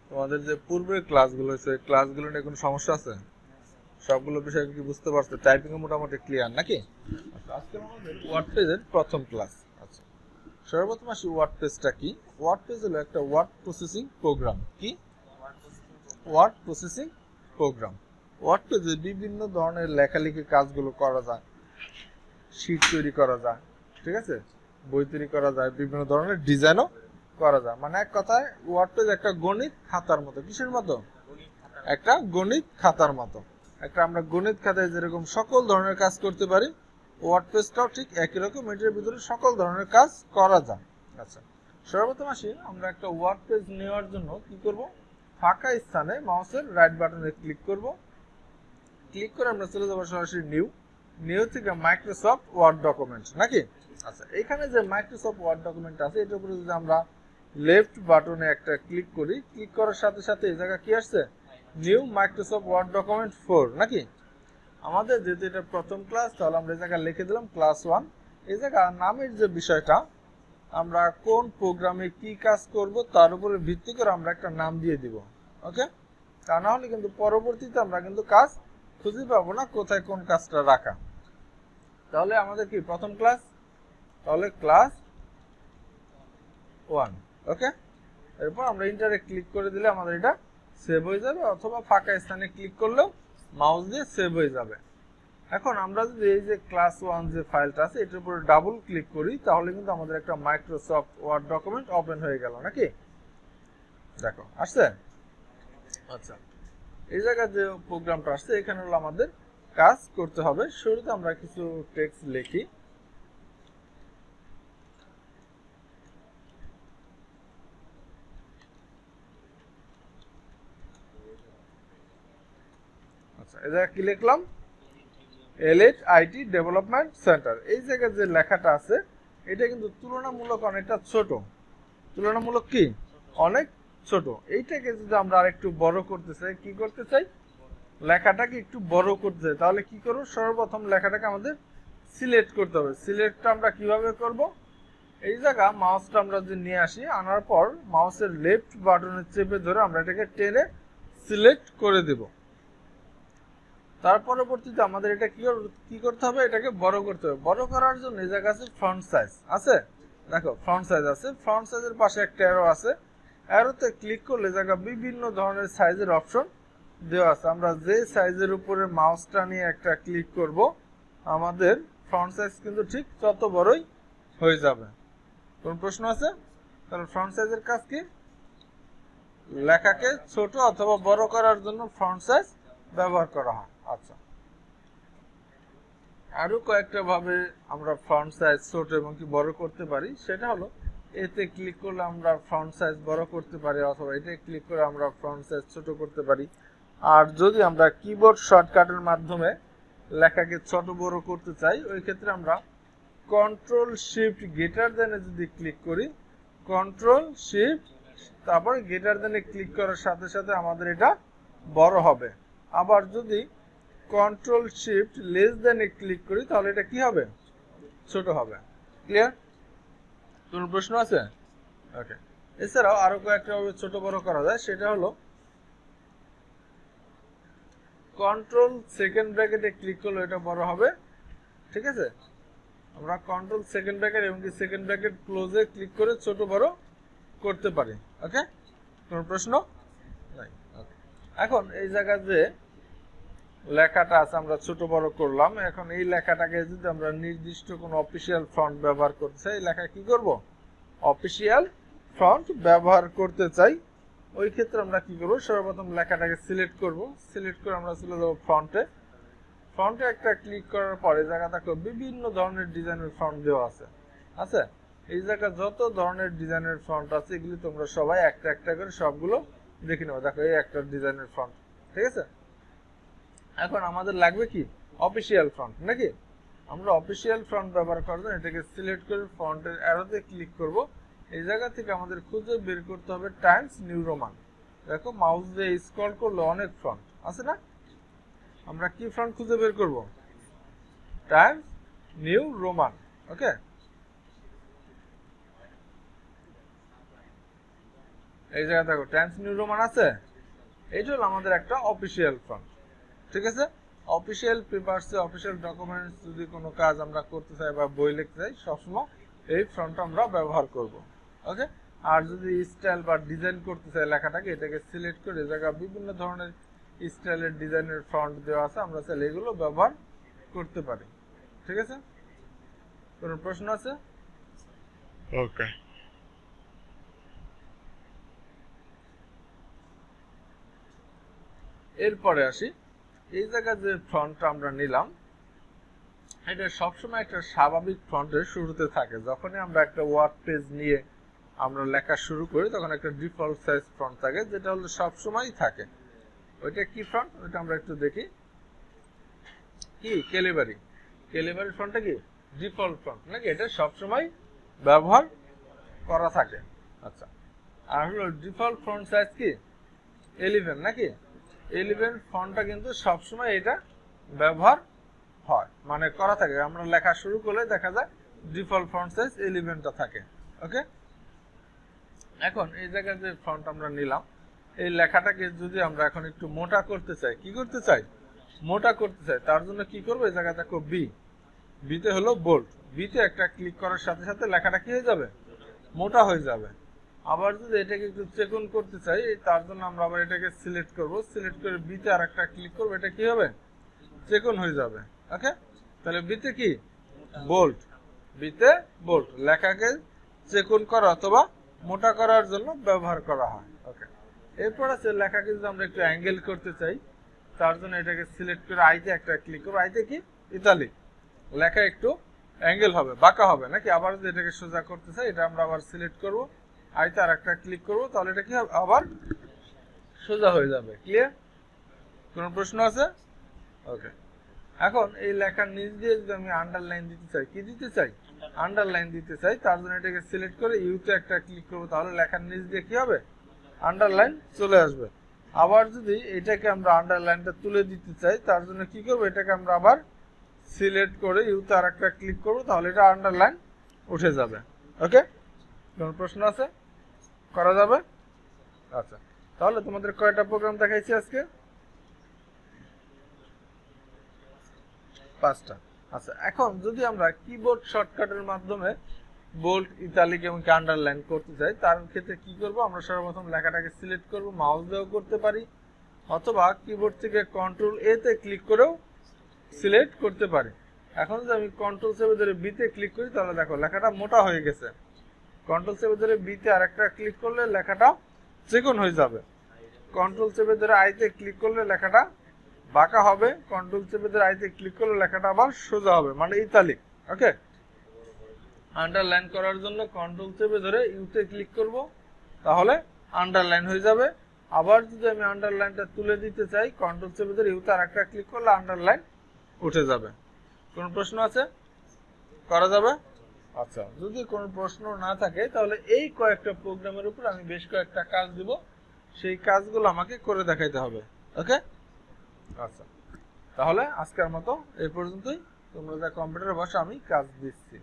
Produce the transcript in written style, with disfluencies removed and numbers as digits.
তোমাদের যে পূর্বের ক্লাসগুলো হয়েছে ক্লাসগুলো নিয়ে কোনো সমস্যা আছে? সবগুলো বিষয় কি বুঝতে পারছো? টাইপিং এ মোটামুটি ক্লিয়ার নাকি? আচ্ছা, আজকে আমাদের ওয়ার্ডপ্রেসের প্রথম ক্লাস। আচ্ছা, সর্বপ্রথম আসি ওয়ার্ডপ্রেসটা কি। ওয়ার্ডপ্রেস হলো একটা ওয়ার্ড প্রসেসিং প্রোগ্রাম। কি ওয়ার্ড প্রসেসিং প্রোগ্রাম? ওয়ার্ডপ্রেসে বিভিন্ন ধরনের লেখালেখি কাজগুলো করা যায়, শীট তৈরি করা যায়, ঠিক আছে, বই তৈরি করা যায়, বিভিন্ন ধরনের ডিজাইনও করা যায়। মানে এক কথায় ওয়ার্ডপ্রেস একটা গণিত খাতার মতো। কিসের মতো? একটা গণিত খাতার মতো। একটা আমরা গণিত খাতায় যেরকম সকল ধরনের কাজ করতে পারি, ওয়ার্ডপ্রেসটাও ঠিক একই রকম, এটার ভিতরে সকল ধরনের কাজ করা যায়। আচ্ছা, সর্বপ্রথম আসি আমরা একটা ওয়ার্ডপ্রেস নেওয়ার জন্য কি করব, ফাঁকা স্থানে মাউসের রাইট বাটনে ক্লিক করব। ক্লিক করে আমরা চলে যাবো সরাসরি নিউ থেকে মাইক্রোসফট ওয়ার্ড ডকুমেন্ট নাকি। আচ্ছা, এখানে যে মাইক্রোসফট ওয়ার্ড ডকুমেন্ট আছে এটার উপরে যদি আমরা লেফট বাটনে একটা ক্লিক করি, ক্লিক করার সাথে সাথে এই জায়গা কি আসছে, নিউ মাইক্রোসফট ওয়ার্ড ডকুমেন্ট 4 নাকি। আমাদের যেহেতু এটা প্রথম ক্লাস, তাহলে আমরা এই জায়গায় লিখে দিলাম ক্লাস 1। এই জায়গা নামের যে বিষয়টা, আমরা কোন প্রোগ্রামে কি কাজ করব তার উপরে ভিত্তি করে আমরা একটা নাম দিয়ে দিব। ওকে, তা না হলে কিন্তু পরবর্তীতে আমরা কিন্তু কাজ খুঁজে পাবো না কোথায় কোন কাজটা রাখা। তাহলে আমাদের কি প্রথম ক্লাস, তাহলে ক্লাস 1। ওকে, এরপর আমরা ইন্টারে ক্লিক করে দিলে আমাদের এটা সেভ হয়ে যাবে, অথবা ফাঁকা স্থানে ক্লিক করলেও মাউস দিয়ে সেভ হয়ে যাবে। এখন আমরা যদি এই যে ক্লাস 1 যে ফাইলটা আছে এটার উপরে ডাবল ক্লিক করি, তাহলে কিন্তু আমাদের একটা মাইক্রোসফট ওয়ার্ড ডকুমেন্ট ওপেন হয়ে গেল নাকি। দেখো আসছে। আচ্ছা, এই জায়গায় যে প্রোগ্রামটা আসছে এখানে হলো আমাদের কাজ করতে হবে। শুরুতে আমরা কিছু টেক্সট লিখি। আচ্ছা, এই জায়গায় কি লিখলাম, এলএইচ আইটি ডেভেলপমেন্ট সেন্টার। এই জায়গায় যে লেখাটা আছে এটা কিন্তু তুলনামূলক অনেকটা ছোট। তুলনামূলক কি অনেক ছোট। এইটাকে যদি আমরা আরেকটু বড় করতে চাই, কি করতে চাই, লেখাটাকে একটু বড় করতে চাই, তাহলে কি করব, সর্বপ্রথম লেখাটাকে আমাদের সিলেক্ট করতে হবে। সিলেক্টটা আমরা কিভাবে করব, এই জায়গা মাউসটা আমরা যদি নিয়ে আসি, আনার পর মাউসের লেফট বাটনে চেপে ধরে আমরা এটাকে টেনে সিলেক্ট করে দেব। তার পরবর্তীতে আমাদের এটা কি করতে হবে, এটাকে বড় করতে হবে। বড় করার জন্য এই জায়গা আছে ফ্রন্ট সাইজ আছে, দেখো ফ্রন্ট সাইজ আছে। ফ্রন্ট সাইজের পাশে একটা অ্যারো আছে, অ্যারোতে ক্লিক করলে জায়গা বিভিন্ন ধরনের সাইজের অপশন দেওয়া আছে। আমরা যে সাইজের উপরে মাউসটা নিয়ে একটা ক্লিক করব, আমাদের ফ্রন্ট সাইজ কিন্তু ঠিক তত বড়ই হয়ে যাবে। কোন প্রশ্ন আছে? তাহলে ফ্রন্ট সাইজের কাজ কি, লেখাকে ছোট অথবা বড় করার জন্য ফ্রন্ট সাইজ ব্যবহার করা হয়। আচ্ছা, আরো কয়েকটা ভাবে আমরা ফ্রন্ট সাইজ ছোট এবং কি বড় করতে পারি। সেটা হলো এতে ক্লিক করলে আমরা ফ্রন্ট সাইজ বড় করতে পারি, অথবা এতে ক্লিক করে আমরা ফ্রন্ট সাইজ ছোট করতে পারি। আর যদি আমরা কিবোর্ড শর্টকাটের মাধ্যমে লেখাকে ছোট বড় করতে চাই, ওই ক্ষেত্রে আমরা কন্ট্রোল শিফট গ্রেটার দেনে যদি ক্লিক করি, কন্ট্রোল শিফট তারপর গ্রেটার দেনে ক্লিক করার সাথে সাথে আমাদের এটা বড় হবে। আবার যদি control shift less than click করি, তাহলে এটা কি হবে, ছোট হবে। ক্লিয়ার? কোন প্রশ্ন আছে? ওকে, এছাড়াও আরো কয়েকটা ভাবে ছোট বড় করা যায়। সেটা হলো কন্ট্রোল সেকেন্ড ব্র্যাকেটে ক্লিক করলে এটা বড় হবে, ঠিক আছে। আমরা কন্ট্রোল সেকেন্ড ব্র্যাকেট এবং কি সেকেন্ড ব্র্যাকেট ক্লোজে ক্লিক করে ছোট বড় করতে পারি। ওকে, কোন প্রশ্ন নাই? ওকে, এখন এই জায়গায় যে লেখাটা আছে আমরা ছোট বড় করলাম। এখন এই লেখাটাকে যদি আমরা নির্দিষ্ট কোনো অফিসিয়াল ফন্ট ব্যবহার করতে চাই, লেখা কি করব, অফিসিয়াল ফন্ট ব্যবহার করতে চাই, ওই ক্ষেত্রে আমরা কি করব, সর্বপ্রথম লেখাটাকে সিলেক্ট করব। সিলেক্ট করে আমরা চলে যাব ফন্টে। ফন্টে একটা ক্লিক করার পরে জায়গা দেখো বিভিন্ন ধরনের ডিজাইনের ফন্ট দেওয়া আছে। আছে এই জায়গা যত ধরনের ডিজাইনের ফন্ট আছে এগুলি তোমরা সবাই একটা একটা করে সবগুলো দেখে নেবো। দেখো এই একটা ডিজাইনের ফন্ট, ঠিক আছে। এখন আমাদের লাগবে কি, অফিসিয়াল ফন্ট নাকি। আমরা অফিসিয়াল ফন্ট ব্যবহার করার জন্য এটাকে সিলেক্ট করে ফন্টের অ্যারোতে ক্লিক করব। এই জায়গা থেকে আমাদের খুঁজে বের করতে হবে টাইমস নিউ রোমান। দেখো মাউস দিয়ে স্ক্রল করলে অনেক ফন্ট আছে না, আমরা কি ফন্ট খুঁজে বের করব, টাইমস নিউ রোমান। ওকে, এই জায়গায় দেখো টাইমস নিউ রোমান আছে, এইটা হলো আমাদের একটা অফিসিয়াল ফন্ট। ঠিক আছে, অফিসিয়াল পেপারসে অফিসিয়াল ডকুমেন্টস যদি কোনো কাজ আমরা করতে চাই বা বই লিখতে চাই সবসময় এই ফন্টটা আমরা ব্যবহার করব। ওকে, আর যদি স্টাইল বা ডিজাইন করতে চাই লেখাটাকে, এটাকে সিলেক্ট করে এই জায়গায় বিভিন্ন ধরনের স্টাইলের ডিজাইনের ফন্ট দেওয়া আছে, আমরা চাইলে এগুলো ব্যবহার করতে পারি। ঠিক আছে, কোনো প্রশ্ন আছে? ওকে, এরপরে আসি, এই জায়গায় যে ফন্টটা আমরা নিলাম এটা সবসময় একটা স্বাভাবিক ফন্টের শুরুতে থাকে। যখনই আমরা একটা ওয়ার্ড পেজ নিয়ে আমরা লেখা শুরু করি তখন একটা ডিফল্ট সাইজ ফন্ট থাকে, যেটা হলো সবসময়ই থাকে। ওইটা কি ফন্ট, ওইটা আমরা একটু দেখি। কি ক্যালিবারি, ক্যালিবারি ফন্টটা কি ডিফল্ট ফন্ট নাকি? এটা সবসময় ব্যবহার করা থাকে। আচ্ছা, আর হলো ডিফল্ট ফন্ট সাইজ কি 11 নাকি? 11 ফন্টটা কিন্তু সবসময় এটা ব্যবহার হয়, মানে করা থাকে। আমরা লেখা শুরু করলে দেখা যায় ডিফল্ট ফন্ট সাইজ 11টা থাকে। ওকে, এখন এই জায়গায় যে ফন্ট আমরা নিলাম, এই লেখাটাকে যদি আমরা এখন একটু মোটা করতে চাই, কি করতে চাই? মোটা করতে চাই। তার জন্য কি করবো, এই জায়গায় দেখো বি, বিতে হলো বোল্ড, বিতে একটা ক্লিক করার সাথে সাথে লেখাটা কি হয়ে যাবে? মোটা হয়ে যাবে। আবার যদি এটাকে একটু চেকন করতে চাই, তার জন্য আমরা আবার এটাকে সিলেক্ট করব, সিলেক্ট করে বিতে আর একটা ক্লিক করবো, এটা কি হবে? চেকন হয়ে যাবে। ওকে, তাহলে বিতে কি বোল্ড, বিতে বোল্ড লেখাকে চেকন করা অথবা মোটা করার জন্য ব্যবহার করা হয়। ওকে, এরপর আছে লেখাকে যদি আমরা একটু অ্যাঙ্গেল করতে চাই, তার জন্য এটাকে সিলেক্ট করে আইতে একটা ক্লিক করবো, আইতে কি ইতালিক, লেখা একটু অ্যাঙ্গেল হবে, বাঁকা হবে নাকি? আবার যদি এটাকে সোজা করতে চাই, এটা আমরা আবার সিলেক্ট করব, আইতে আর একটা ক্লিক করব, তাহলে এটা কি হবে? আবার সোজা হয়ে যাবে। ক্লিয়ার? কোনো প্রশ্ন আছে? ওকে, এখন এই লেখার নিচ দিয়ে যদি আমি আন্ডারলাইন দিতে চাই, কি দিতে চাই? আন্ডারলাইন দিতে চাই, তার জন্য এটাকে সিলেক্ট করে ইউতে একটা ক্লিক করব, তাহলে লেখার নিচ দিয়ে কি হবে? আন্ডারলাইন চলে আসবে। আবার যদি এটাকে আমরা আন্ডারলাইনটা তুলে দিতে চাই, তার জন্য কি করব? এটাকে আমরা আবার সিলেক্ট করে ইউতে আর একটা ক্লিক করব, তাহলে এটা আন্ডারলাইন উঠে যাবে। ওকে, কোনো প্রশ্ন আছে? করা যাবে? আচ্ছা, তাহলে তোমাদের কয়টা প্রোগ্রাম দেখাইছি আজকে? 5টা। আচ্ছা, এখন যদি আমরা কিবোর্ড শর্টকাটের মাধ্যমে বোল্ড, ইতালিক এবং আন্ডারলাইন করতে চাই, তার ক্ষেত্রে কি করব? আমরা সর্বপ্রথম লেখাটাকে সিলেক্ট করব, মাউস দিয়েও করতে পারি, অথবা কিবোর্ড থেকে কন্ট্রোল এ তে ক্লিক করেও সিলেক্ট করতে পারি। এখন যদি আমি কন্ট্রোল চেপে ধরে বি তে ক্লিক করি, তাহলে দেখো লেখাটা মোটা হয়ে গেছে। কন্ট্রোল চেপে ধরে বি তে আরেকটা ক্লিক করলে লেখাটা চিকন হয়ে যাবে। কন্ট্রোল চেপে ধরে আই তে ক্লিক করলে লেখাটা বাঁকা হবে। কন্ট্রোল চেপে ধরে আইতে ক্লিক করলে লেখাটা আবার সোজা হবে, মানে ইতালিক। ওকে, আন্ডারলাইন করার জন্য কন্ট্রোল চেপে ধরে ইউতে ক্লিক করব, তাহলে আন্ডারলাইন হয়ে যাবে। আবার যদি আমি আন্ডারলাইনটা তুলে দিতে চাই, কন্ট্রোল চেপে ধরে ইউতে আর একটা ক্লিক করলে আন্ডারলাইন উঠে যাবে। কোনো প্রশ্ন আছে? করা যাবে? আচ্ছা, যদি কোনো প্রশ্ন না থাকে তাহলে এই কয়েকটা প্রোগ্রামের উপর আমি বেশ কয়েকটা কাজ দিব, সেই কাজগুলো আমাকে করে দেখাইতে হবে। ওকে, আচ্ছা, তাহলে আজকের মতো এই পর্যন্তই। তোমরা যা কম্পিউটারে বসো, আমি কাজ দিচ্ছি।